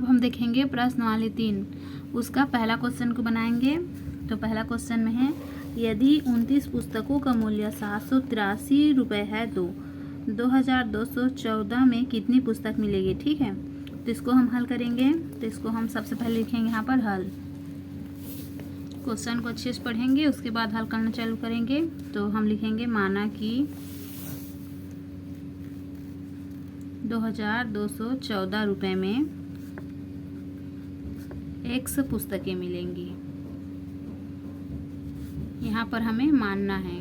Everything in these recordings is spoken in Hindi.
हम देखेंगे प्रश्नवाली 3, उसका पहला क्वेश्चन को बनाएंगे। तो पहला क्वेश्चन में है, यदि 29 पुस्तकों का मूल्य 783 रुपये है तो 2214 में कितनी पुस्तक मिलेगी। ठीक है, तो इसको हम हल करेंगे। तो इसको हम सबसे पहले लिखेंगे यहाँ पर हल। क्वेश्चन को अच्छे से पढ़ेंगे, उसके बाद हल करना चालू करेंगे। तो हम लिखेंगे, माना कि 2214 रुपये में x पुस्तकें मिलेंगी। यहाँ पर हमें मानना है।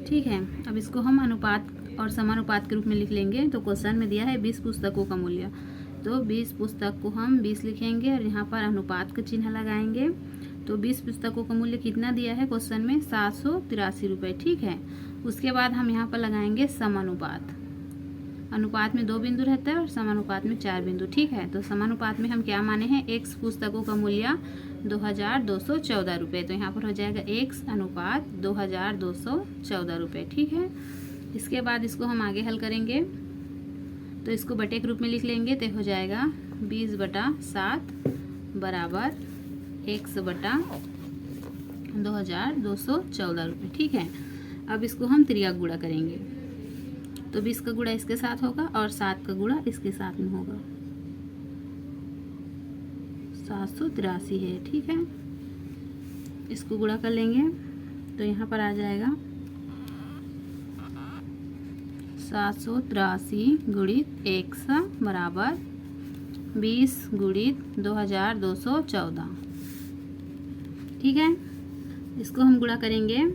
ठीक है, अब इसको हम अनुपात और समानुपात के रूप में लिख लेंगे। तो क्वेश्चन में दिया है 20 पुस्तकों का मूल्य, तो 20 पुस्तक को हम 20 लिखेंगे और यहाँ पर अनुपात का चिन्ह लगाएंगे। तो 20 पुस्तकों का मूल्य कितना दिया है क्वेश्चन में, 783 रुपये। ठीक है, उसके बाद हम यहाँ पर लगाएंगे समानुपात। अनुपात में 2 बिंदु रहता है और समानुपात में 4 बिंदु। ठीक है, तो समानुपात में हम क्या माने हैं, x पुस्तकों का मूल्य 2214 रुपये। तो यहाँ पर हो जाएगा x अनुपात 2214 रुपये। ठीक है, इसके बाद इसको हम आगे हल करेंगे। तो इसको बटे के रूप में लिख लेंगे। तो हो जाएगा 20/7 बराबर x बटा 2214 रुपये। ठीक है, अब इसको हम त्रिया गुणा करेंगे। तो 20 का गुणा इसके साथ होगा और 7 का गुणा इसके साथ में होगा। 783 है। ठीक है, इसको गुणा कर लेंगे। तो यहाँ पर आ जाएगा 783 गुणित x बराबर 20 गुणित 2214। ठीक है, इसको हम गुणा करेंगे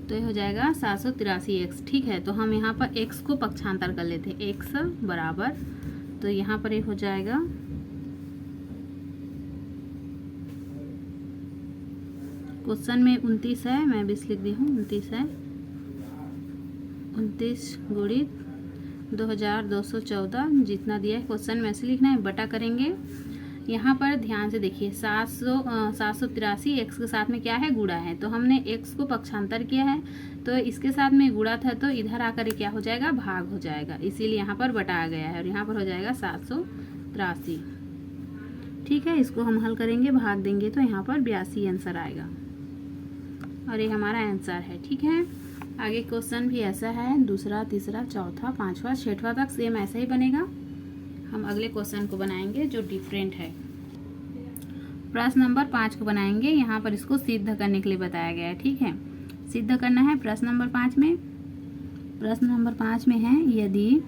तो ये हो जाएगा 783x। ठीक है, तो हम यहाँ पर x को पक्षांतर कर लेते हैं। x बराबर, तो यहाँ पर ये हो जाएगा क्वेश्चन में 29 है, मैं 20 लिख दी हूँ, 29 है। 29 गुणित 2214 जितना दिया है क्वेश्चन में ऐसे लिखना है, बटा करेंगे। यहाँ पर ध्यान से देखिए, 783 x के साथ में क्या है, गुणा है। तो हमने x को पक्षांतर किया है, तो इसके साथ में गुणा था, तो इधर आकर क्या हो जाएगा, भाग हो जाएगा, इसीलिए यहाँ पर बटा आ गया है और यहाँ पर हो जाएगा 783। ठीक है, इसको हम हल करेंगे, भाग देंगे तो यहाँ पर 82 आंसर आएगा और ये हमारा आंसर है। ठीक है, आगे क्वेश्चन भी ऐसा है, दूसरा, तीसरा, चौथा, पाँचवा, छठवां तक सेम ऐसा ही बनेगा। हम अगले क्वेश्चन को बनाएंगे जो डिफरेंट है। प्रश्न नंबर 5 को बनाएंगे। यहाँ पर इसको सिद्ध करने के लिए बताया गया है। ठीक है, सिद्ध करना है प्रश्न नंबर 5 में। प्रश्न नंबर 5 में है, यदि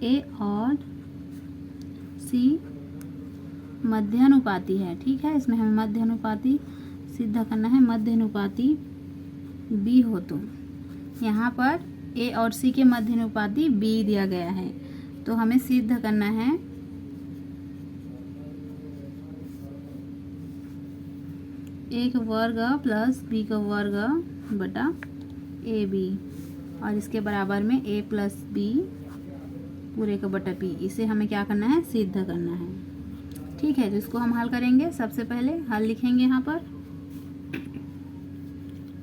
a और c मध्यानुपाती है। ठीक है, इसमें हमें मध्यानुपाती सिद्ध करना है। मध्यानुपाती b हो तो यहाँ पर a और c के मध्यानुपाती b दिया गया है, तो हमें सिद्ध करना है a का वर्ग प्लस b का वर्ग बटा ab और इसके बराबर में a प्लस b पूरे का बटा b। इसे हमें क्या करना है, सिद्ध करना है। ठीक है, तो इसको हम हल करेंगे। सबसे पहले हल लिखेंगे यहाँ पर,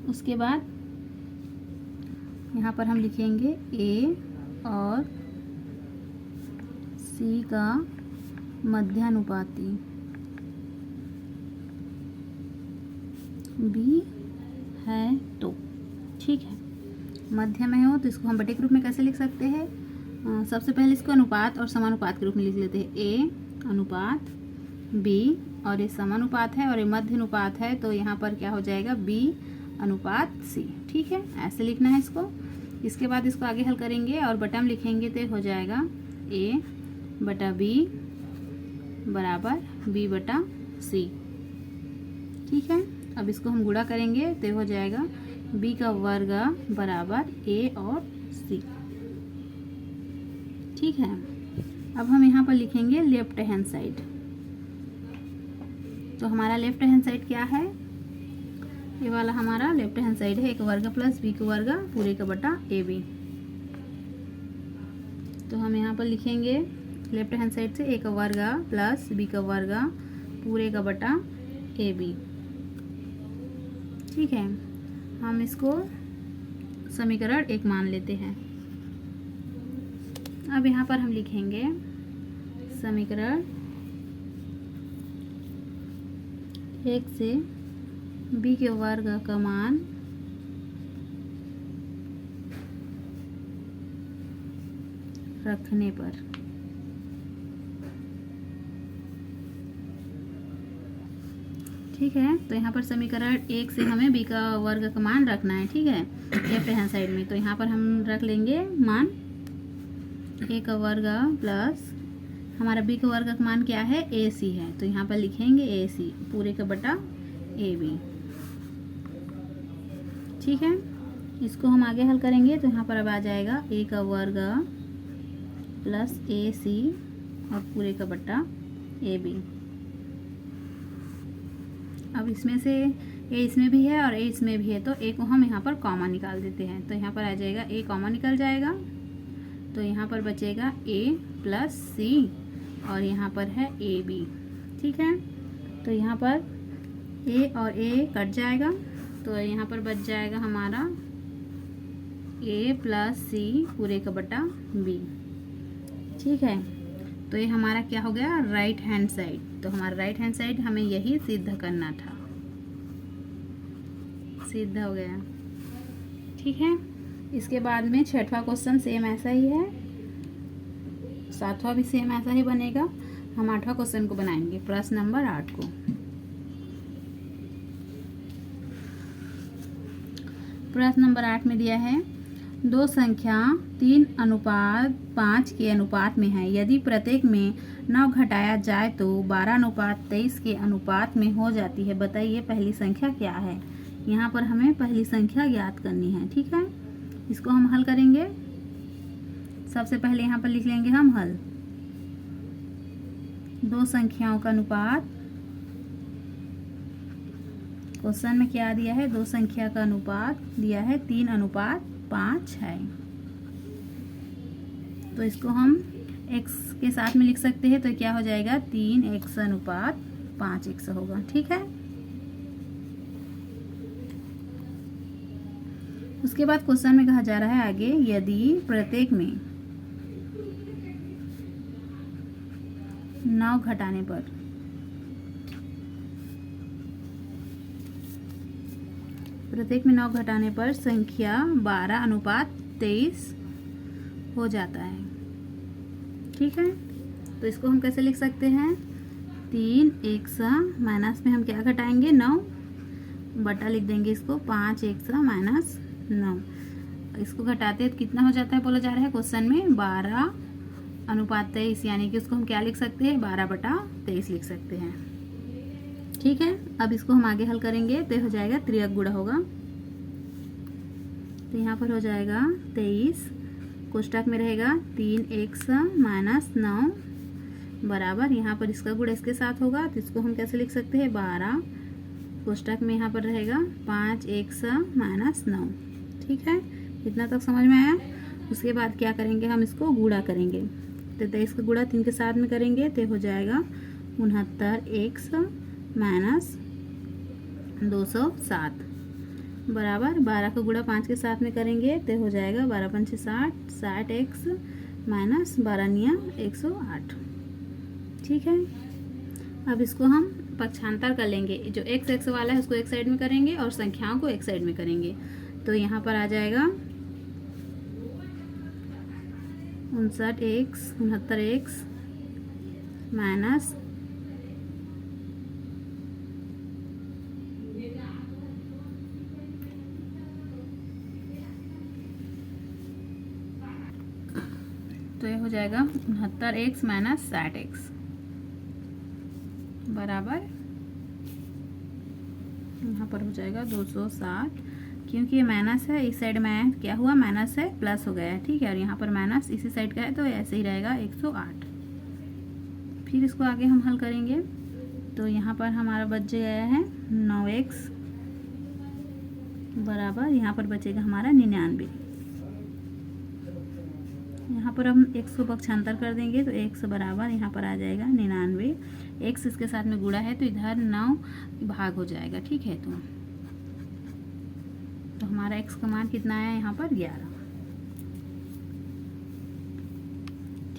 उसके बाद यहाँ पर हम लिखेंगे a और c का मध्यानुपाती b है तो। ठीक है, मध्य में हो तो इसको हम बटे के रूप में कैसे लिख सकते हैं, सबसे पहले इसको अनुपात और समानुपात के रूप में लिख लेते हैं। a अनुपात b और ये समानुपात है और ये मध्य अनुपात है, तो यहाँ पर क्या हो जाएगा, b अनुपात c। ठीक है, ऐसे लिखना है इसको। इसके बाद इसको आगे हल करेंगे और बटा में लिखेंगे तो हो जाएगा a बटा b बराबर b बटा c। ठीक है, अब इसको हम गुणा करेंगे तो हो जाएगा b का वर्ग बराबर a और c। ठीक है, अब हम यहाँ पर लिखेंगे लेफ्ट हैंड साइड। तो हमारा लेफ्ट हैंड साइड क्या है, ये वाला हमारा लेफ्ट हैंड साइड है, a का वर्ग प्लस b का वर्ग पूरे का बटा ab। तो हम यहाँ पर लिखेंगे लेफ्ट हैंड साइड से a का वर्ग प्लस b का वर्ग पूरे का बटा ab। ठीक है, हम इसको समीकरण 1 मान लेते हैं। अब यहाँ पर हम लिखेंगे समीकरण 1 से b के वर्ग का मान रखने पर ठीक है। तो यहाँ पर समीकरण 1 से हमें b का वर्ग का मान रखना है, ठीक है, लेफ्ट हैंड साइड में। तो यहाँ पर हम रख लेंगे मान a का वर्ग प्लस हमारा b का वर्ग का मान क्या है, ac है, तो यहाँ पर लिखेंगे ac पूरे का बटा ab, ठीक है। इसको हम आगे हल करेंगे तो यहाँ पर अब आ जाएगा a का वर्ग प्लस ac और पूरे का बटा ab। अब इसमें से a इसमें भी है और a इसमें भी है, तो a को हम यहाँ पर कॉमा निकाल देते हैं। तो यहाँ पर आ जाएगा a कॉमा निकल जाएगा, तो यहाँ पर बचेगा a प्लस c और यहाँ पर है ab, ठीक है। तो यहाँ पर a और a कट जाएगा, तो यहाँ पर बच जाएगा हमारा a प्लस c पूरे का बटा b, ठीक है। तो ये हमारा क्या हो गया, राइट हैंड साइड। तो हमारा राइट हैंड साइड हमें यही सिद्ध करना था, सिद्ध हो गया, ठीक है। इसके बाद में छठवां क्वेश्चन सेम ऐसा ही है, सातवां भी सेम ऐसा ही बनेगा। हम 8वां क्वेश्चन को बनाएंगे, प्रश्न नंबर 8 को। प्रश्न नंबर 8 में दिया है दो संख्या 3:5 के अनुपात में है, यदि प्रत्येक में 9 घटाया जाए तो 12:23 के अनुपात में हो जाती है, बताइए पहली संख्या क्या है। यहाँ पर हमें पहली संख्या ज्ञात करनी है, ठीक है। इसको हम हल करेंगे। सबसे पहले यहाँ पर लिख लेंगे हम हल, दो संख्याओं का अनुपात, क्वेश्चन में क्या दिया है, दो संख्या का अनुपात दिया है 3:5 है। तो इसको हम x के साथ में लिख सकते हैं, तो क्या हो जाएगा 3x/5x होगा, ठीक है। उसके बाद क्वेश्चन में कहा जा रहा है आगे, यदि प्रत्येक में 9 घटाने पर संख्या 12:23 हो जाता है, ठीक है। तो इसको हम कैसे लिख सकते हैं, 3x माइनस में हम क्या घटाएंगे 9 बटा लिख देंगे इसको 5x माइनस 9। इसको घटाते हैं तो कितना हो जाता है, बोला जा रहा है क्वेश्चन में 12:23, यानी कि उसको हम क्या लिख सकते हैं 12/23 लिख सकते हैं, ठीक है। अब इसको हम आगे हल करेंगे तो हो जाएगा त्रियक गुणा होगा, तो यहाँ पर हो जाएगा 23, कोष्टक में रहेगा 3x माइनस 9 बराबर, यहाँ पर इसका गुणा इसके साथ होगा, तो इसको हम कैसे लिख सकते हैं 12, कोष्टक में यहाँ पर रहेगा 5x माइनस 9, ठीक है। इतना तक समझ में आया। उसके बाद क्या करेंगे, हम इसको गुणा करेंगे, तो 23 का गुणा 3 के साथ में करेंगे तो हो जाएगा 69x माइनस 207 बराबर 12 का गुणा 5 के साथ में करेंगे तो हो जाएगा 12×5 = 60x माइनस 12×9 108, ठीक है। अब इसको हम पक्षांतर कर लेंगे, जो x वाला है उसको एक साइड में करेंगे और संख्याओं को एक साइड में करेंगे। तो यहाँ पर आ जाएगा 69x minus 69x minus 60x बराबर यहाँ पर हो जाएगा 207, क्योंकि ये माइनस है, इस साइड में क्या हुआ माइनस है प्लस हो गया है, ठीक है। और यहाँ पर माइनस इसी साइड का है तो ऐसे ही रहेगा 108। फिर इसको आगे हम हल करेंगे तो यहाँ पर हमारा बच गया है 9x बराबर, यहाँ पर बचेगा हमारा 99। यहाँ पर हम x को पक्षांतर कर देंगे तो x बराबर यहाँ पर आ जाएगा 99, x इसके साथ में गुणा है तो इधर 9 भाग हो जाएगा, ठीक है। तो हमारा x का मान कितना आया यहाँ पर 11।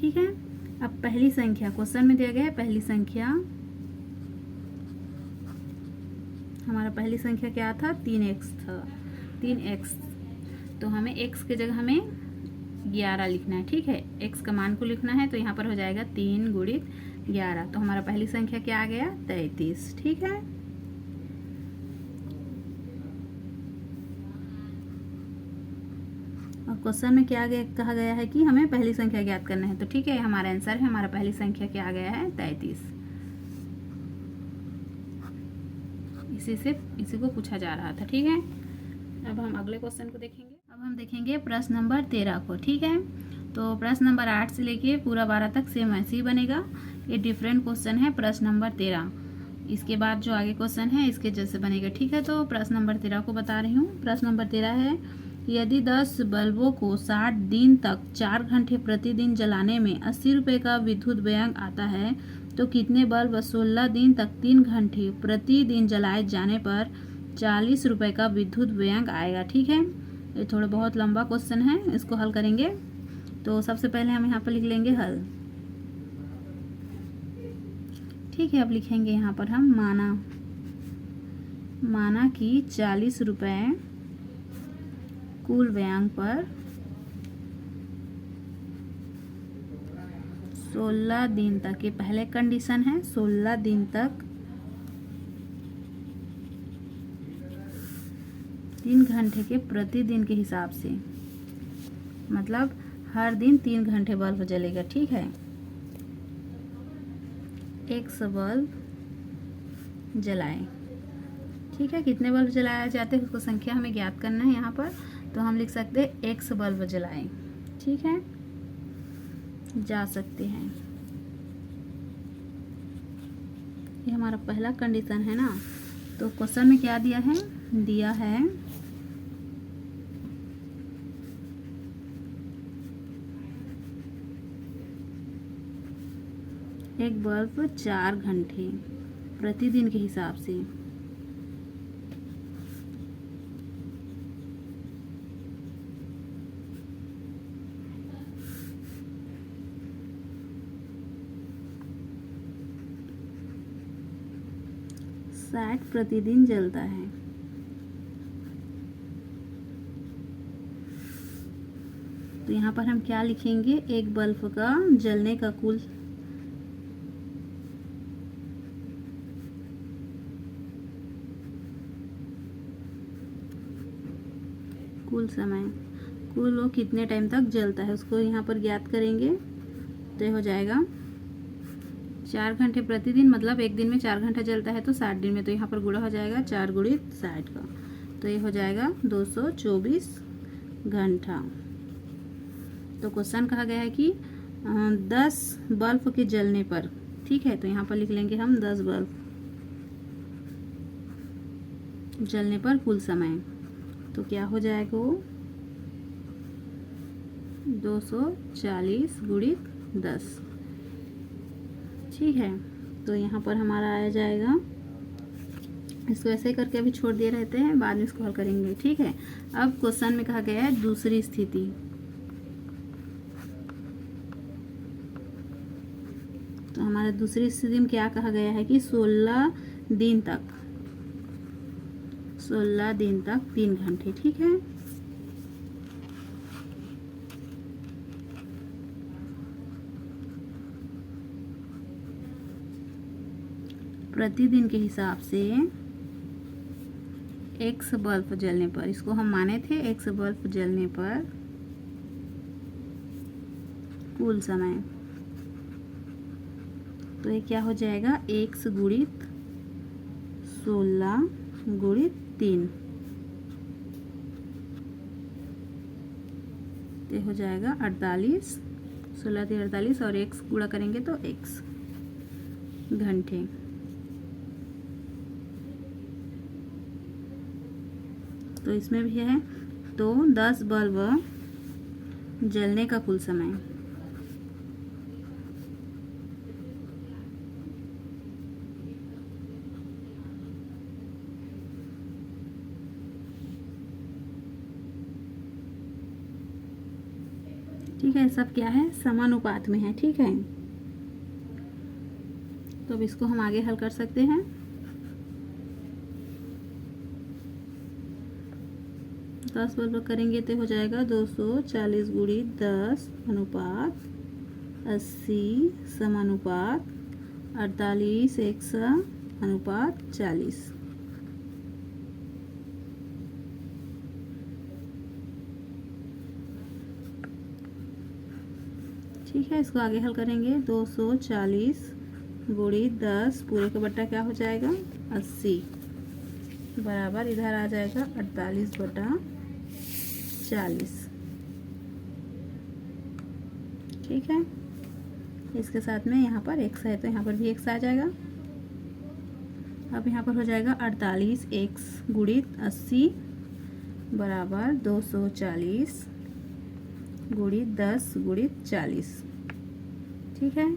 ठीक है। अब पहली संख्या क्वेश्चन में दिया गया है, पहली संख्या हमारा पहली संख्या क्या था, 3x था, 3x। तो हमें x की जगह हमें 11 लिखना है, ठीक है। x का मान को लिखना है, तो यहाँ पर हो जाएगा 3 गुणित 11। तो हमारा पहली संख्या क्या आ गया, 33, ठीक है। और क्वेश्चन में क्या कहा गया है कि हमें पहली संख्या ज्ञात करना है, तो ठीक है, हमारा आंसर है, हमारा पहली संख्या क्या आ गया है, 33। इसी को पूछा जा रहा था, ठीक है। अब हम अगले क्वेश्चन को देखेंगे। अब हम देखेंगे प्रश्न नंबर 13 को, ठीक है। तो प्रश्न नंबर 8 से लेके पूरा 12 तक सेम ऐसे ही बनेगा। ये डिफरेंट क्वेश्चन है प्रश्न नंबर 13। इसके बाद जो आगे क्वेश्चन है इसके जैसे बनेगा, ठीक है। तो प्रश्न नंबर 13 को बता रही हूँ। प्रश्न नंबर 13 है, यदि 10 बल्बों को 60 दिन तक 4 घंटे प्रतिदिन जलाने में 80 रुपये का विद्युत व्यय आता है, तो कितने बल्ब 16 दिन तक 3 घंटे प्रतिदिन जलाए जाने पर 40 रुपये का विद्युत व्यय आएगा, ठीक है। ये थोड़ा बहुत लंबा क्वेश्चन है, इसको हल करेंगे। तो सबसे पहले हम यहाँ पर लिख लेंगे हल, ठीक है। अब लिखेंगे यहाँ पर हम माना कि 40 रुपये कुल व्यय पर 16 दिन तक, ये पहले कंडीशन है, 16 दिन तक 3 घंटे के प्रतिदिन के हिसाब से, मतलब हर दिन 3 घंटे बल्ब जलेगा, ठीक है। 100 बल्ब जलाए, ठीक है। कितने बल्ब जलाया जाते हैं उसको संख्या हमें ज्ञात करना है यहाँ पर, तो हम लिख सकते हैं 100 बल्ब जलाए, ठीक है, जा सकते हैं। ये हमारा पहला कंडीशन है ना। तो क्वेश्चन में क्या दिया है, दिया है एक बल्ब 4 घंटे प्रतिदिन के हिसाब से, प्रतिदिन जलता है। तो यहाँ पर हम क्या लिखेंगे, एक बल्ब का जलने का कुल समय, कुल वो कितने टाइम तक जलता है उसको यहाँ पर ज्ञात करेंगे। तो ये हो जाएगा 4 घंटे प्रतिदिन, मतलब एक दिन में 4 घंटा जलता है तो 60 दिन में, तो यहाँ पर गुणा हो जाएगा 4 गुणित 60 का, तो ये हो जाएगा 224 घंटा। तो क्वेश्चन कहा गया है कि 10 बल्ब के जलने पर, ठीक है। तो यहाँ पर लिख लेंगे हम 10 बल्ब जलने पर कुल समय, तो क्या हो जाएगा वो 240 गुणित 10, ठीक है। तो यहाँ पर हमारा आ जाएगा, इसको ऐसे करके अभी छोड़ दिए रहते हैं, बाद में इसको हल करेंगे, ठीक है। अब क्वेश्चन में कहा गया है दूसरी स्थिति। तो हमारा दूसरी स्थिति में क्या कहा गया है कि 16 दिन तक 3 घंटे, ठीक है। प्रतिदिन के हिसाब से 100 बल्ब जलने पर, इसको हम माने थे 100 बल्ब जलने पर कुल समय, तो ये क्या हो जाएगा 100 गुणित 16 गुणित 3, तो हो जाएगा 48, 16 3 48 और 1 गुणा करेंगे तो x घंटे। तो इसमें भी है, तो 10 बल्ब जलने का कुल समय, ठीक है, सब क्या है, समानुपात में है। ठीक है, तो अब इसको हम आगे हल कर सकते हैं। दस बराबर करेंगे तो हो जाएगा 240 गुणी 10 अनुपात 80 समानुपात 48 100 अनुपात 40। ठीक है, इसको आगे हल करेंगे। 240 गुणी 10 पूरे का बट्टा क्या हो जाएगा, 80 बराबर इधर आ जाएगा 48 बटा 40। ठीक है, इसके साथ में यहाँ पर x है तो यहाँ पर भी x आ जाएगा। अब यहाँ पर हो जाएगा 48 x गुणित 80 बराबर 240 गुणित 10 गुणित 40। ठीक है,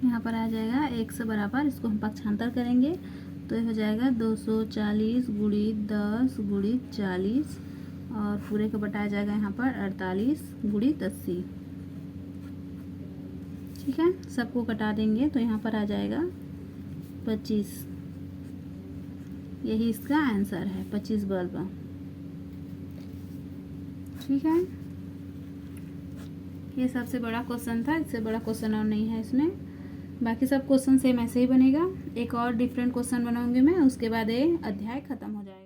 यहाँ पर आ जाएगा x बराबर, इसको हम पक्षांतर करेंगे तो ये हो जाएगा 240 गुणित 10 गुणित 40 और पूरे का बटाया जाएगा यहाँ पर 48 गुणित 80। ठीक है, सबको कटा देंगे तो यहाँ पर आ जाएगा 25। यही इसका आंसर है, 25 बल्ब। ठीक है, ये सबसे बड़ा क्वेश्चन था, इससे बड़ा क्वेश्चन और नहीं है इसमें। बाकी सब क्वेश्चन सेम ऐसे ही बनेगा। एक और डिफरेंट क्वेश्चन बनाऊंगी मैं, उसके बाद ये अध्याय खत्म हो जाएगा।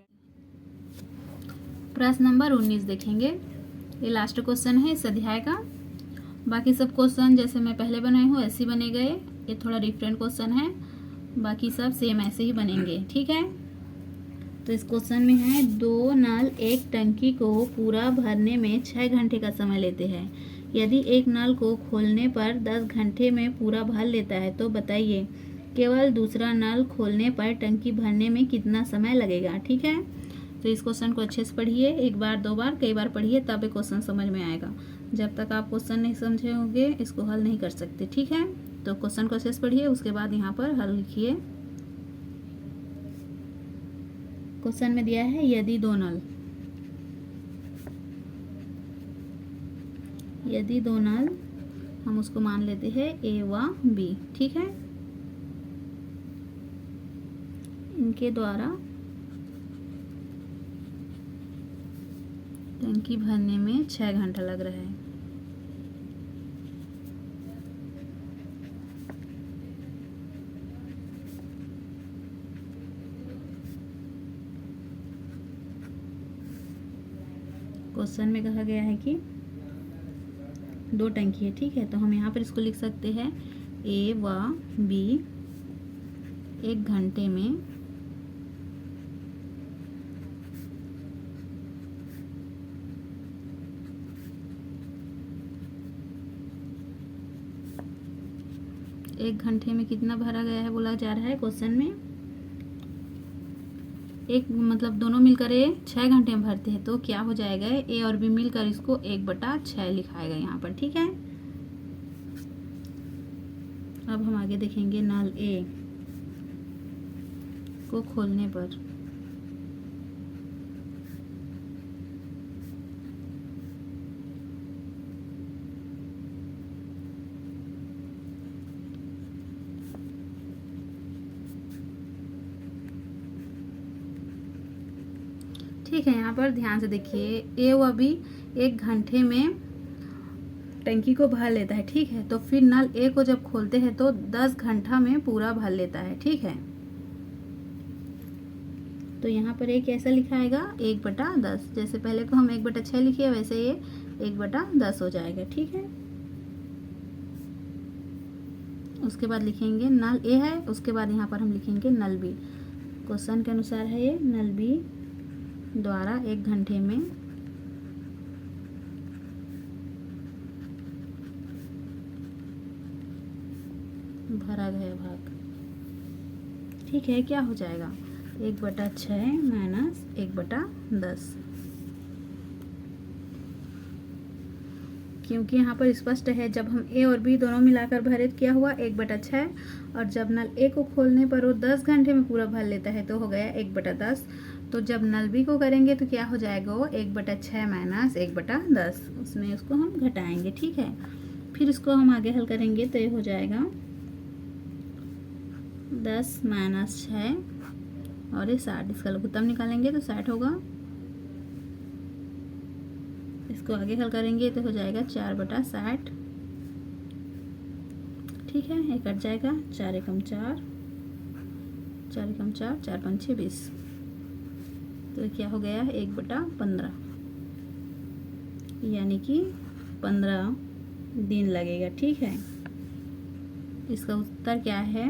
प्रश्न नंबर 19 देखेंगे। ये लास्ट क्वेश्चन है इस अध्याय का। बाकी सब क्वेश्चन जैसे मैं पहले बनाई हूँ ऐसे ही बने गए। ये थोड़ा डिफरेंट क्वेश्चन है, बाकी सब सेम ऐसे ही बनेंगे। ठीक है, तो इस क्वेश्चन में है 2 नल एक टंकी को पूरा भरने में 6 घंटे का समय लेते हैं। यदि एक नल को खोलने पर 10 घंटे में पूरा भर लेता है तो बताइए केवल दूसरा नल खोलने पर टंकी भरने में कितना समय लगेगा। ठीक है, तो इस क्वेश्चन को अच्छे से पढ़िए, एक बार दो बार कई बार पढ़िए, तब ये क्वेश्चन समझ में आएगा। जब तक आप क्वेश्चन नहीं समझे होंगे इसको हल नहीं कर सकते। ठीक है, तो क्वेश्चन को अच्छे से पढ़िए, उसके बाद यहाँ पर हल लिखिए। क्वेश्चन में दिया है यदि दो नल हम उसको मान लेते हैं ए व बी। ठीक है, इनके द्वारा टंकी भरने में 6 घंटा लग रहा है। क्वेश्चन में कहा गया है कि 2 टंकी है। ठीक है, तो हम यहाँ पर इसको लिख सकते हैं ए व बी 1 घंटे में कितना भरा गया है बोला जा रहा है क्वेश्चन में। एक मतलब दोनों मिलकर ये 6 घंटे में भरते हैं तो क्या हो जाएगा, ए और बी मिलकर इसको 1/6 लिखाएगा यहाँ पर। ठीक है, अब हम आगे देखेंगे नल ए को खोलने पर ठीक है, यहाँ पर ध्यान से देखिए ए व बी 1 घंटे में टंकी को भर लेता है। ठीक है, तो फिर नल ए को जब खोलते हैं तो 10 घंटा में पूरा भर लेता है। ठीक है, तो यहाँ पर ए कैसा लिखाएगा 1/10, जैसे पहले को हम 1/6 लिखे वैसे ये 1/10 हो जाएगा। ठीक है, उसके बाद लिखेंगे नल ए है, उसके बाद यहाँ पर हम लिखेंगे नल बी। क्वेश्चन के अनुसार है ये नल बी द्वारा 1 घंटे में भरा गया भाग। ठीक है, क्या हो जाएगा 1/6 माइनस 1/10। क्योंकि यहाँ पर स्पष्ट है जब हम ए और बी दोनों मिलाकर भरे क्या हुआ 1/6, और जब नल ए को खोलने पर वो 10 घंटे में पूरा भर लेता है तो हो गया 1/10। तो जब नल बी को करेंगे तो क्या हो जाएगा वो 1/6 माइनस 1/10, उसमें उसको हम घटाएंगे। ठीक है, फिर इसको हम आगे हल करेंगे तो ये हो जाएगा 10 माइनस 6 और ये 60, इसका लघुत्तम निकालेंगे तो 60 होगा। इसको आगे हल करेंगे तो हो जाएगा 4/60। ठीक है, ये कट जाएगा, 4 एकम 4, 4 एकम 4, 4 पंचे 20, तो क्या हो गया 1/15, यानी कि 15 दिन लगेगा। ठीक है, इसका उत्तर क्या है,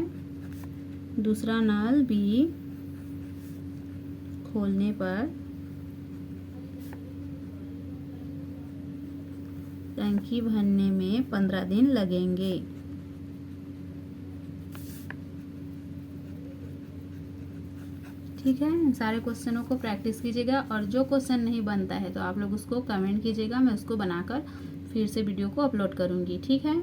दूसरा नल बी खोलने पर टंकी भरने में 15 दिन लगेंगे। ठीक है, सारे क्वेश्चनों को प्रैक्टिस कीजिएगा और जो क्वेश्चन नहीं बनता है तो आप लोग उसको कमेंट कीजिएगा, मैं उसको बनाकर फिर से वीडियो को अपलोड करूँगी। ठीक है।